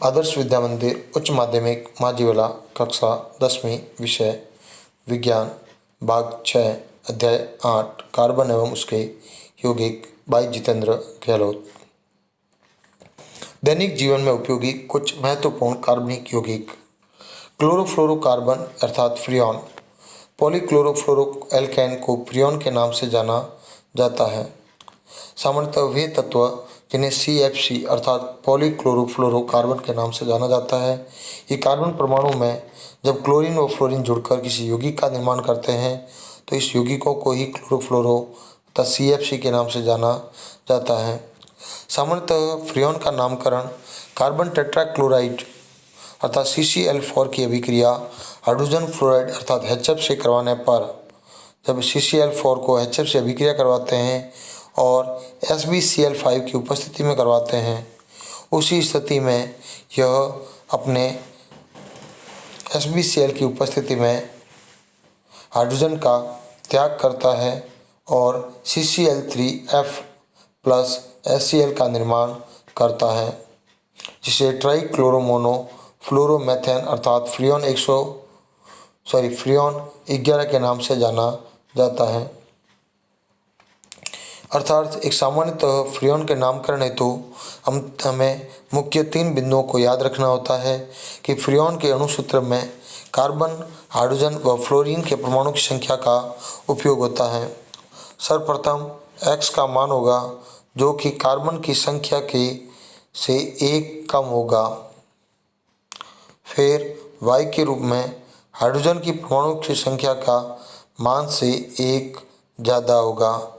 आदर्श विद्या मंदिर उच्च माध्यमिक माझीवाला कक्षा 10वीं विषय विज्ञान भाग 6 अध्याय 8 कार्बन एवं उसके यौगिक बाई जितेंद्र गहलोत। दैनिक जीवन में उपयोगी कुछ महत्वपूर्ण कार्बनिक यौगिक। क्लोरोफ्लोरोकार्बन अर्थात फ्रियॉन। पॉलीक्लोरोफ्लोरो एल्केन को फ्रियॉन के नाम से जाना जाता है। सामान्यतः वे तत्व जिन्हें CFC अर्थात पॉलीक्लोरोफ्लोरोकार्बन के नाम से जाना जाता है, ये कार्बन परमाणु में जब क्लोरीन व फ्लोरीन जुड़कर किसी यौगिक का निर्माण करते हैं तो इस यौगिकों को ही क्लोरोफ्लोरो तथा CFC के नाम से जाना जाता है। सामान्यतः फ्रियॉन का नामकरण कार्बन टेट्राक्लोराइड अर्थात CCl4 की अभिक्रिया हाइड्रोजन फ्लोराइड अर्थात HF से करवाने पर, जब CCl4 को HF से अभिक्रिया करवाते हैं और SbCl5 की उपस्थिति में करवाते हैं, उसी स्थिति में यह अपने SbCl की उपस्थिति में हाइड्रोजन का त्याग करता है और CCl3F प्लस HCl का निर्माण करता है, जिसे ट्राइक्लोरोमोनो फ्लोरोमेथेन अर्थात फ्रियॉन 11 के नाम से जाना जाता है। अर्थात एक सामान्यतः फ्रियॉन के नामकरण हेतु हमें मुख्य 3 बिंदुओं को याद रखना होता है कि फ्रियॉन के अणुसूत्र में कार्बन, हाइड्रोजन व फ्लोरीन के परमाणु की संख्या का उपयोग होता है। सर्वप्रथम x का मान होगा जो कि कार्बन की संख्या के से 1 कम होगा। फिर y के रूप में हाइड्रोजन की परमाणु की संख्या का मान से 1 ज़्यादा होगा।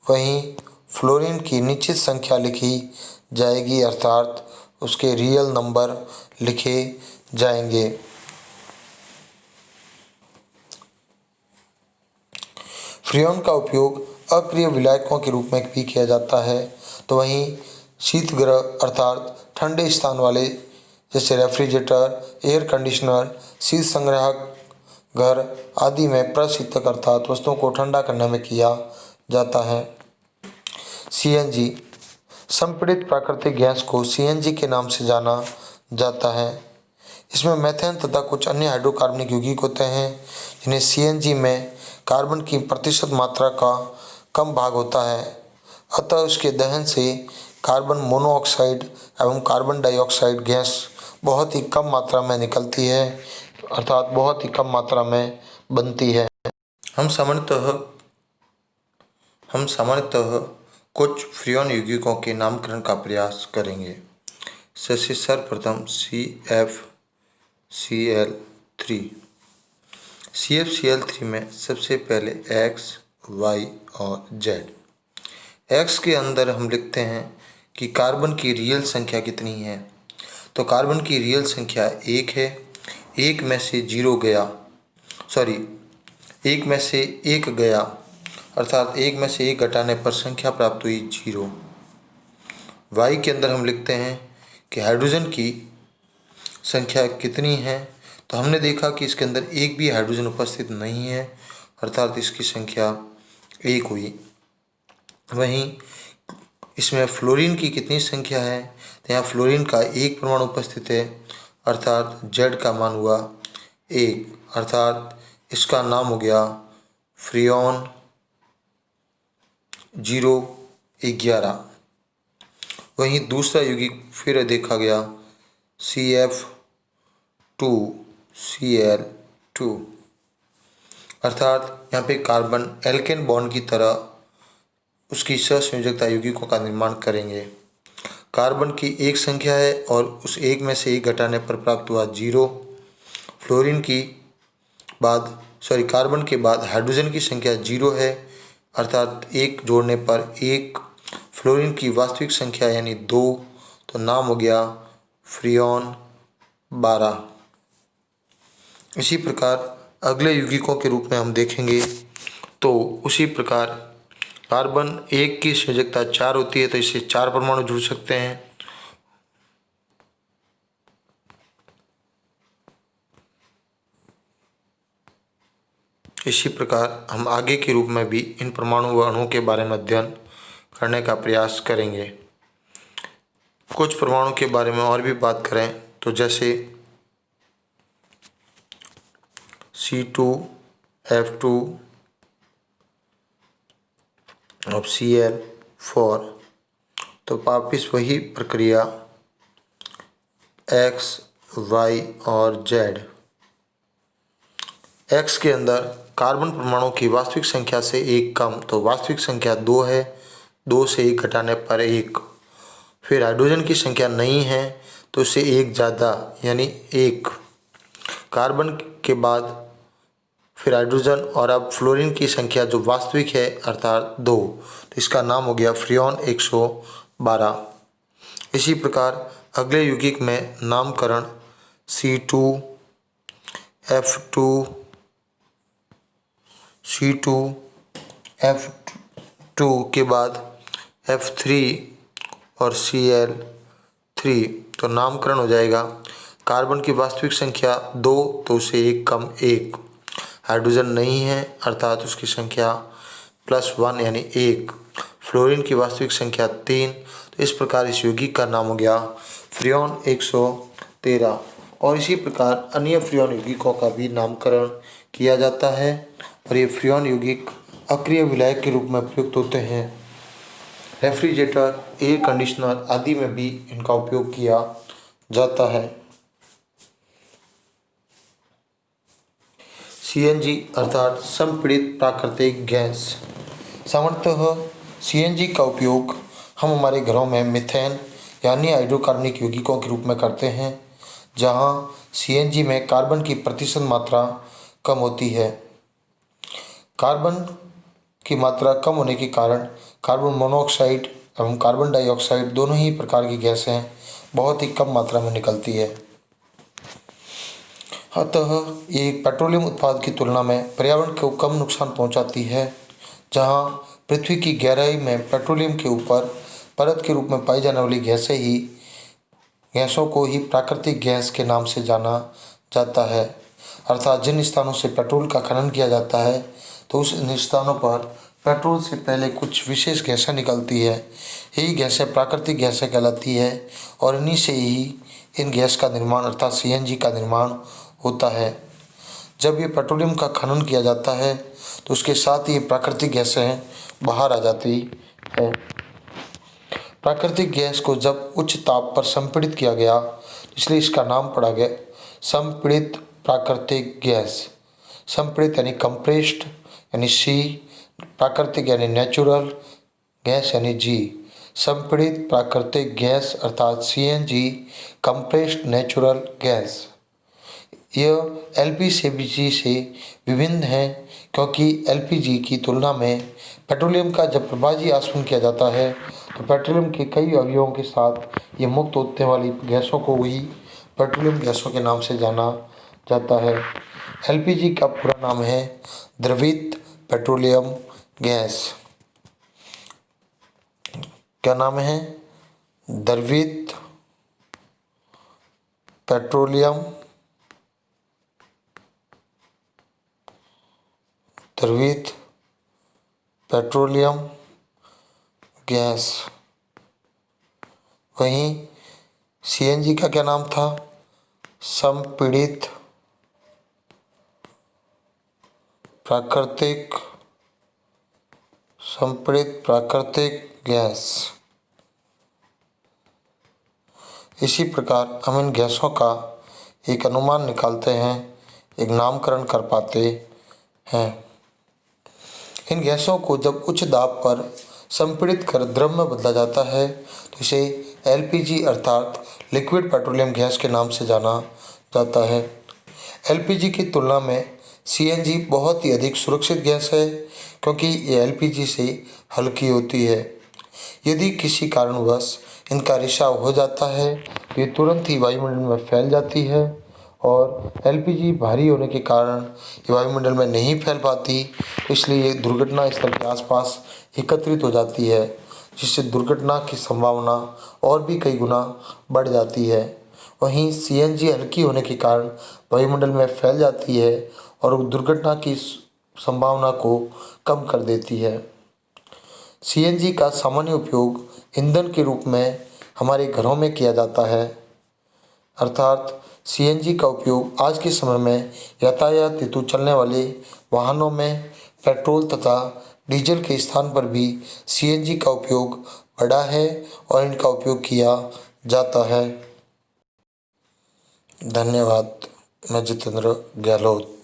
वहीं फ्लोरीन की निश्चित संख्या लिखी जाएगी अर्थात उसके रियल नंबर लिखे जाएंगे। फ्रियॉन का उपयोग अक्रिय विलायकों के रूप में भी किया जाता है, तो वहीं शीतगृह अर्थात ठंडे स्थान वाले जैसे रेफ्रिजरेटर, एयर कंडीशनर, शीत संग्राहक घर आदि में प्रशीतक अर्थात वस्तुओं को ठंडा करने में किया जाता है। CNG संपीड़ित प्राकृतिक गैस को CNG के नाम से जाना जाता है। इसमें मेथेन तथा कुछ अन्य हाइड्रोकार्बनिक यौगिक होते हैं जिन्हें CNG में कार्बन की प्रतिशत मात्रा का कम भाग होता है, अतः उसके दहन से कार्बन मोनोऑक्साइड एवं कार्बन डाइऑक्साइड गैस बहुत ही कम मात्रा में निकलती है अर्थात बहुत ही कम मात्रा में बनती है। हम सामान्यतः कुछ फ्रियॉन यौगिकों के नामकरण का प्रयास करेंगे। जैसे सर्वप्रथम CFCl3 में सबसे पहले X, Y और Z। X के अंदर हम लिखते हैं कि कार्बन की रियल संख्या कितनी है, तो कार्बन की रियल संख्या 1 है। 1 में से 1 गया अर्थात 1 में से 1 घटाने पर संख्या प्राप्त हुई 0। Y के अंदर हम लिखते हैं कि हाइड्रोजन की संख्या कितनी है, तो हमने देखा कि इसके अंदर एक भी हाइड्रोजन उपस्थित नहीं है अर्थात इसकी संख्या 1 हुई। वहीं इसमें फ्लोरीन की कितनी संख्या है, तो यहाँ फ्लोरीन का 1 परमाणु उपस्थित है अर्थात Z का मान हुआ 1 अर्थात इसका नाम हो गया फ्रियॉन 011। वहीं दूसरा यौगिक फिर देखा गया CF2Cl2 अर्थात यहाँ पे कार्बन एल्केन बॉन्ड की तरह उसकी सहसंयोजकता यौगिकों का निर्माण करेंगे। कार्बन की 1 संख्या है और उस 1 में से 1 घटाने पर प्राप्त हुआ 0। कार्बन के बाद हाइड्रोजन की संख्या 0 है अर्थात 1 जोड़ने पर 1। फ्लोरीन की वास्तविक संख्या यानी 2, तो नाम हो गया फ्रियॉन 12। इसी प्रकार अगले यौगिकों के रूप में हम देखेंगे तो उसी प्रकार कार्बन 1 की संयोजकता 4 होती है, तो इससे 4 परमाणु जुड़ सकते हैं। इसी प्रकार हम आगे के रूप में भी इन परमाणु व अणुओं के बारे में अध्ययन करने का प्रयास करेंगे। कुछ परमाणु के बारे में और भी बात करें तो जैसे C2F2 और Cl4, तो वापिस वही प्रक्रिया X, Y और Z। X के अंदर कार्बन परमाणु की वास्तविक संख्या से एक कम, तो वास्तविक संख्या 2 है, 2 से 1 घटाने पर 1। फिर हाइड्रोजन की संख्या नहीं है तो उससे 1 ज़्यादा यानी 1। कार्बन के बाद फिर हाइड्रोजन और अब फ्लोरीन की संख्या जो वास्तविक है अर्थात 2, तो इसका नाम हो गया फ्रियोन 112। इसी प्रकार अगले यौगिक में नामकरण C2F2 के बाद F3 और Cl3, तो नामकरण हो जाएगा कार्बन की वास्तविक संख्या 2 तो उससे 1 कम 1। हाइड्रोजन नहीं है अर्थात उसकी संख्या +1 यानी 1। फ्लोरीन की वास्तविक संख्या 3, तो इस प्रकार इस यौगिक का नाम हो गया फ्रियोन 113। और इसी प्रकार अन्य फ्रियोन यौगिकों का भी नामकरण किया जाता है और ये फ्रियोन यौगिक अक्रिय विलायक के रूप में प्रयुक्त होते हैं। रेफ्रिजरेटर, एयर कंडीशनर आदि में भी इनका उपयोग किया जाता है। CNG अर्थात संपीड़ित प्राकृतिक गैस। सामान्यतः CNG का उपयोग हम हमारे घरों में मीथेन यानी हाइड्रोकार्बनिक यौगिकों के रूप में करते हैं, जहां CNG में कार्बन की प्रतिशत मात्रा कम होती है। कार्बन की मात्रा कम होने के कारण कार्बन मोनोऑक्साइड एवं कार्बन डाइऑक्साइड दोनों ही प्रकार की गैसें बहुत ही कम मात्रा में निकलती है। अतः ये पेट्रोलियम उत्पाद की तुलना में पर्यावरण को कम नुकसान पहुंचाती है। जहां पृथ्वी की गहराई में पेट्रोलियम के ऊपर परत के रूप में पाई जाने वाली गैसों को ही प्राकृतिक गैस के नाम से जाना जाता है। अर्थात जिन स्थानों से पेट्रोल का खनन किया जाता है तो उस स्थानों पर पेट्रोल से पहले कुछ विशेष गैसें निकलती है। यही गैसें प्राकृतिक गैसें कहलाती है और इन्हीं से ही इन गैस का निर्माण अर्थात CNG का निर्माण होता है। जब ये पेट्रोलियम का खनन किया जाता है तो उसके साथ ही प्राकृतिक गैसें बाहर आ जाती है। प्राकृतिक गैस को जब उच्च ताप पर संपीड़ित किया गया इसलिए इसका नाम पड़ा गया संपीड़ित प्राकृतिक गैस। संपीड़ित यानी कंप्रेस्ड यानी C, प्राकृतिक यानी नेचुरल, गैस यानी G। संपीड़ित प्राकृतिक गैस अर्थात CNG कंप्रेस्ड नेचुरल गैस। यह LPG से विभिन्न है क्योंकि LPG की तुलना में पेट्रोलियम का जब प्रभाजी आसवन किया जाता है तो पेट्रोलियम के कई अवयवों के साथ ये मुक्त होने वाली गैसों को ही पेट्रोलियम गैसों के नाम से जाना जाता है। LPG का पूरा नाम है द्रवित पेट्रोलियम गैस। क्या नाम है? द्रवित पेट्रोलियम गैस। वहीं CNG का क्या नाम था? संपीड़ित प्राकृतिक गैस। इसी प्रकार हम इन गैसों का एक अनुमान निकालते हैं, एक नामकरण कर पाते हैं। इन गैसों को जब उच्च दाब पर संपीड़ित कर द्रव में बदला जाता है तो इसे LPG अर्थात लिक्विड पेट्रोलियम गैस के नाम से जाना जाता है। LPG की तुलना में CNG बहुत ही अधिक सुरक्षित गैस है क्योंकि ये LPG से हल्की होती है। यदि किसी कारणवश इनका रिसाव हो जाता है तो ये तुरंत ही वायुमंडल में फैल जाती है और LPG भारी होने के कारण ये वायुमंडल में नहीं फैल पाती, इसलिए दुर्घटना स्थल के आसपास एकत्रित हो जाती है, जिससे दुर्घटना की संभावना और भी कई गुना बढ़ जाती है। वहीं CNG हल्की होने के कारण वायुमंडल में फैल जाती है और दुर्घटना की संभावना को कम कर देती है। CNG का सामान्य उपयोग ईंधन के रूप में हमारे घरों में किया जाता है। अर्थात सीएनजी का उपयोग आज के समय में यातायात हेतु चलने वाले वाहनों में पेट्रोल तथा डीजल के स्थान पर भी सीएनजी का उपयोग बढ़ा है और इनका उपयोग किया जाता है। धन्यवाद। मैं जितेंद्र गहलोत।